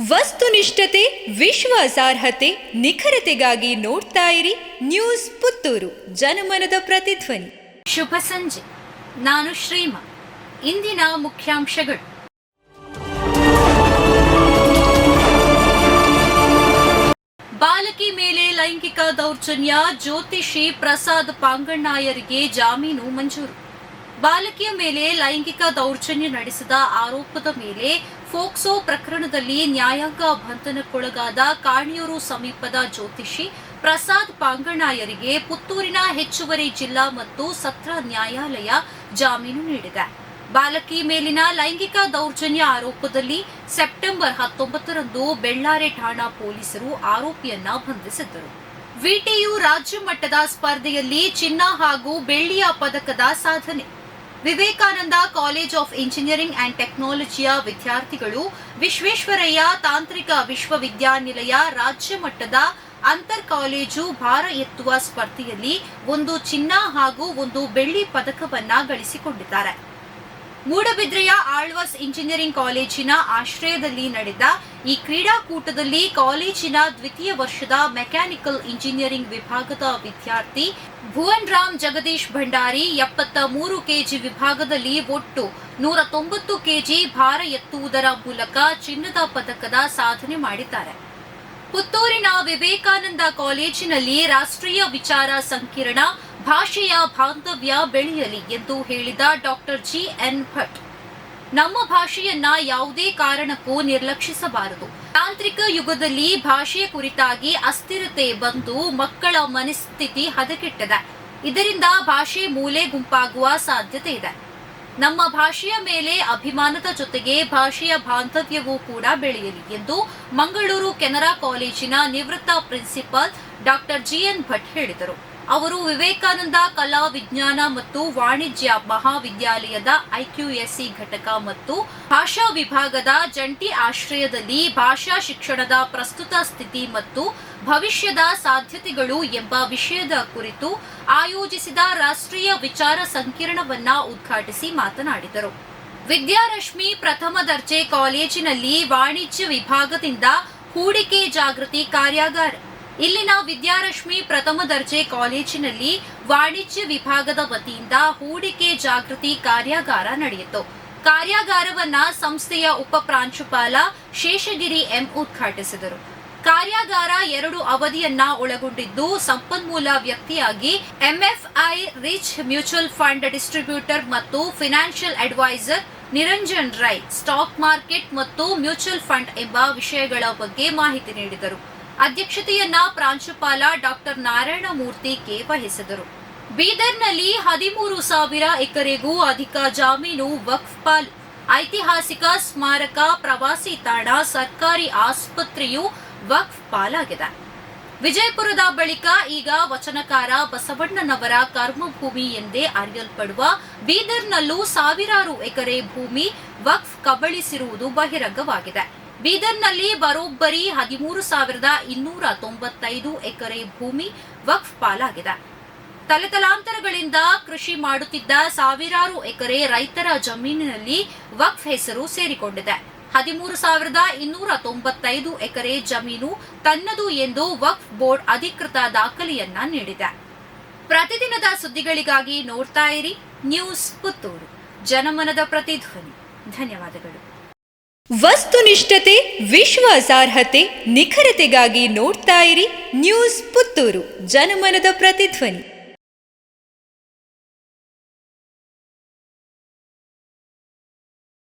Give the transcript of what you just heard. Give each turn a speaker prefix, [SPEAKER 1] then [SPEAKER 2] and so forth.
[SPEAKER 1] ವಸ್ತುನಿಷ್ಠತೆ, ವಿಶ್ವಾಸಾರ್ಹತೆ, ನಿಖರತೆಗಾಗಿ ನೋಡ್ತಾ ಇರಿ ನ್ಯೂಸ್ ಪುತ್ತೂರು, ಜನಮನದ ಪ್ರತಿಧ್ವನಿ.
[SPEAKER 2] ಶುಭ ಸಂಜೆ. ನಾನು ಶ್ರೀಮಾ. ಇಂದಿನ ಮುಖ್ಯಾಂಶಗಳು: ಬಾಲಕಿ ಮೇಲೆ ಲೈಂಗಿಕ ದೌರ್ಜನ್ಯ, ಜ್ಯೋತಿಷಿ ಪ್ರಸಾದ್ ಪಾಂಗಣ್ಣಾಯರಿಗೆ ಜಾಮೀನು ಮಂಜೂರು. ಬಾಲಕಿಯ ಮೇಲೆ ಲೈಂಗಿಕ ದೌರ್ಜನ್ಯ ನಡೆಸಿದ ಆರೋಪದ ಮೇಲೆ ಫೋಕ್ಸೋ ಪ್ರಕರಣದಲ್ಲಿ ನ್ಯಾಯಾಂಗ ಬಂಧನಕ್ಕೊಳಗಾದ ಕಾಣಿಯೂರು ಸಮೀಪದ ಜ್ಯೋತಿಷಿ ಪ್ರಸಾದ್ ಪಾಂಗಣ್ಣಾಯರಿಗೆ ಪುತ್ತೂರಿನ ಹೆಚ್ಚುವರಿ ಜಿಲ್ಲಾ ಮತ್ತು ಸತ್ರ ನ್ಯಾಯಾಲಯ ಜಾಮೀನು ನೀಡಿದೆ. ಬಾಲಕಿ ಮೇಲಿನ ಲೈಂಗಿಕ ದೌರ್ಜನ್ಯ ಆರೋಪದಲ್ಲಿ ಸೆಪ್ಟೆಂಬರ್ 19ರಂದು ಬೆಳ್ಳಾರೆ ಠಾಣಾ ಪೊಲೀಸರು ಆರೋಪಿಯನ್ನ ಬಂಧಿಸಿದ್ದರು. ವಿಟಿಯು ರಾಜ್ಯ ಮಟ್ಟದ ಸ್ಪರ್ಧೆಯಲ್ಲಿ ಚಿನ್ನ ಹಾಗೂ ಬೆಳ್ಳಿಯ ಪದಕದ ಸಾಧನೆ. Vivekananda college of engineering and ಟೆಕ್ನಾಲಜಿಯ ವಿದ್ಯಾರ್ಥಿಗಳು ವಿಶ್ವೇಶ್ವರಯ್ಯ ತಾಂತ್ರಿಕ ವಿಶ್ವವಿದ್ಯಾನಿಲಯ ರಾಜ್ಯ ಮಟ್ಟದ ಅಂತರ್ ಕಾಲೇಜು ಭಾರ ಎತ್ತುವ ಸ್ಪರ್ಧೆಯಲ್ಲಿ ಒಂದು ಚಿನ್ನ ಹಾಗೂ ಒಂದು ಬೆಳ್ಳಿ ಪದಕವನ್ನ ಗಳಿಸಿಕೊಂಡಿದ್ದಾರೆ. ಮೂಡಬಿದ್ರೆಯ ಆಳ್ವಾಸ್ ಇಂಜಿನಿಯರಿಂಗ್ ಕಾಲೇಜಿನ ಆಶ್ರಯದಲ್ಲಿ ನಡೆದ ಈ ಕ್ರೀಡಾಕೂಟದಲ್ಲಿ ಕಾಲೇಜಿನ ದ್ವಿತೀಯ ವರ್ಷದ ಮೆಕ್ಯಾನಿಕಲ್ ಇಂಜಿನಿಯರಿಂಗ್ ವಿಭಾಗದ ವಿದ್ಯಾರ್ಥಿ ಭುವನ್ ರಾಮ್ ಜಗದೀಶ್ ಭಂಡಾರಿ 73 ಕೆಜಿ ವಿಭಾಗದಲ್ಲಿ ಒಟ್ಟು 190 ಕೆಜಿ ಭಾರ ಎತ್ತುವುದರ ಮೂಲಕ ಚಿನ್ನದ ಪದಕದ ಸಾಧನೆ ಮಾಡಿದ್ದಾರೆ. ಪುತ್ತೂರಿನ ವಿವೇಕಾನಂದ ಕಾಲೇಜಿನಲ್ಲಿ ರಾಷ್ಟ್ರೀಯ ವಿಚಾರ ಸಂಕಿರಣ ಭಾಷೆಯ ಬಾಂಧವ್ಯ ಬೆಳೆಯಲಿ ಎಂದು ಹೇಳಿದ ಡಾಕ್ಟರ್ ಜಿ.ಎನ್. ಭಟ್, ನಮ್ಮ ಭಾಷೆಯನ್ನ ಯಾವುದೇ ಕಾರಣಕ್ಕೂ ನಿರ್ಲಕ್ಷಿಸಬಾರದು. ತಾಂತ್ರಿಕ ಯುಗದಲ್ಲಿ ಭಾಷೆಯ ಕುರಿತಾಗಿ ಅಸ್ಥಿರತೆ ಬಂದು ಮಕ್ಕಳ ಮನಸ್ಥಿತಿ ಹದಗೆಟ್ಟಿದೆ. ಇದರಿಂದ ಭಾಷೆ ಮೂಲೆ ಗುಂಪಾಗುವ ಸಾಧ್ಯತೆ ಇದೆ. ನಮ್ಮ ಭಾಷೆಯ ಮೇಲೆ ಅಭಿಮಾನದ ಜೊತೆಗೆ ಭಾಷೆಯ ಬಾಂಧವ್ಯವೂ ಕೂಡ ಬೆಳೆಯಲಿ ಎಂದು ಮಂಗಳೂರು ಕೆನರಾ ಕಾಲೇಜಿನ ನಿವೃತ್ತ ಪ್ರಿನ್ಸಿಪಾಲ್ ಡಾಕ್ಟರ್ ಜಿ.ಎನ್. ಭಟ್ ಹೇಳಿದರು. ಅವರು ವಿವೇಕಾನಂದ ಕಲಾ ವಿಜ್ಞಾನ ಮತ್ತು ವಾಣಿಜ್ಯ ಮಹಾವಿದ್ಯಾಲಯದ ಐಕ್ಯೂಎಸ್ಸಿ ಘಟಕ ಮತ್ತು ಭಾಷಾ ವಿಭಾಗದ ಜಂಟಿ ಆಶ್ರಯದಲ್ಲಿ ಭಾಷಾ ಶಿಕ್ಷಣದ ಪ್ರಸ್ತುತ ಸ್ಥಿತಿ ಮತ್ತು ಭವಿಷ್ಯದ ಸಾಧ್ಯತೆಗಳು ಎಂಬ ವಿಷಯದ ಕುರಿತು ಆಯೋಜಿಸಿದ ರಾಷ್ಟ್ರೀಯ ವಿಚಾರ ಸಂಕಿರಣವನ್ನ ಉದ್ಘಾಟಿಸಿ ಮಾತನಾಡಿದರು. ವಿದ್ಯಾರಶ್ಮಿ ಪ್ರಥಮ ದರ್ಜೆ ಕಾಲೇಜಿನಲ್ಲಿ ವಾಣಿಜ್ಯ ವಿಭಾಗದಿಂದ ಹೂಡಿಕೆ ಜಾಗೃತಿ ಕಾರ್ಯಾಗಾರ. ಇಲ್ಲಿನ ವಿದ್ಯಾರಶ್ಮಿ ಪ್ರಥಮ ದರ್ಜೆ ಕಾಲೇಜಿನಲ್ಲಿ ವಾಣಿಜ್ಯ ವಿಭಾಗದ ವತಿಯಿಂದ ಹೂಡಿಕೆ ಜಾಗೃತಿ ಕಾರ್ಯಾಗಾರ ನಡೆಯಿತು. ಕಾರ್ಯಾಗಾರವನ್ನ ಸಂಸ್ಥೆಯ ಉಪ ಪ್ರಾಂಶುಪಾಲ ಶೇಷಗಿರಿ ಎಂ ಉದ್ಘಾಟಿಸಿದರು. ಕಾರ್ಯಾಗಾರ 2 ಅವಧಿಯನ್ನ ಒಳಗೊಂಡಿದ್ದು, ಸಂಪನ್ಮೂಲ ವ್ಯಕ್ತಿಯಾಗಿ MFI rich mutual fund distributor ಮತ್ತು financial adviser Niranjan Rai stock market ಮತ್ತು ಮ್ಯೂಚುವಲ್ ಫಂಡ್ ಎಂಬ ವಿಷಯಗಳ ಬಗ್ಗೆ ಮಾಹಿತಿ ನೀಡಿದರು. ಅಧ್ಯಕ್ಷತೆಯನ್ನ ಪ್ರಾಂಶುಪಾಲ ಡಾಕ್ಟರ್ ನಾರಾಯಣಮೂರ್ತಿ ಕೆ ವಹಿಸಿದರು. ಬೀದರ್ನಲ್ಲಿ 13,000 ಎಕರೆಗೂ ಅಧಿಕ ಜಮೀನು ವಕ್ಫ್ ಪಾಲು. ಐತಿಹಾಸಿಕ ಸ್ಮಾರಕ, ಪ್ರವಾಸಿ ತಾಣ, ಸರ್ಕಾರಿ ಆಸ್ಪತ್ರೆಯು ವಕ್ಫ್ ಪಾಲಾಗಿದೆ. ವಿಜಯಪುರದ ಬಳಿಕ ಈಗ ವಚನಕಾರ ಬಸವಣ್ಣನವರ ಕರ್ಮಭೂಮಿ ಎಂದೇ ಅರಿಯಲ್ಪಡುವ ಬೀದರ್ನಲ್ಲೂ ಸಾವಿರಾರು ಎಕರೆ ಭೂಮಿ ವಕ್ಫ್ ಕಬಳಿಸಿರುವುದು ಬಹಿರಂಗವಾಗಿದೆ. ಬೀದರ್ನಲ್ಲಿ ಬರೋಬ್ಬರಿ 13,295 ಎಕರೆ ಭೂಮಿ ವಕ್ಫ್ ಪಾಲಾಗಿದೆ. ತಲೆತಲಾಂತರಗಳಿಂದ ಕೃಷಿ ಮಾಡುತ್ತಿದ್ದ ಸಾವಿರಾರು ಎಕರೆ ರೈತರ ಜಮೀನಿನಲ್ಲಿ ವಕ್ಫ್ ಹೆಸರು ಸೇರಿಕೊಂಡಿದೆ. 13,295 ಎಕರೆ ಜಮೀನು ತನ್ನದು ಎಂದು ವಕ್ಫ್ ಬೋರ್ಡ್ ಅಧಿಕೃತ ದಾಖಲೆಯನ್ನ ನೀಡಿದೆ. ಪ್ರತಿದಿನದ ಸುದ್ದಿಗಳಿಗಾಗಿ ನೋಡ್ತಾ ಇರಿ ನ್ಯೂಸ್ ಪುತ್ತೂರು, ಜನಮನದ ಪ್ರತಿಧ್ವನಿ. ಧನ್ಯವಾದಗಳು.
[SPEAKER 1] ವಸ್ತುನಿಷ್ಠತೆ, ವಿಶ್ವಾಸಾರ್ಹತೆ, ನಿಖರತೆಗಾಗಿ ನೋಡ್ತಾ ಇರಿ ನ್ಯೂಸ್ ಪುತ್ತೂರು, ಜನಮನದ ಪ್ರತಿಧ್ವನಿ.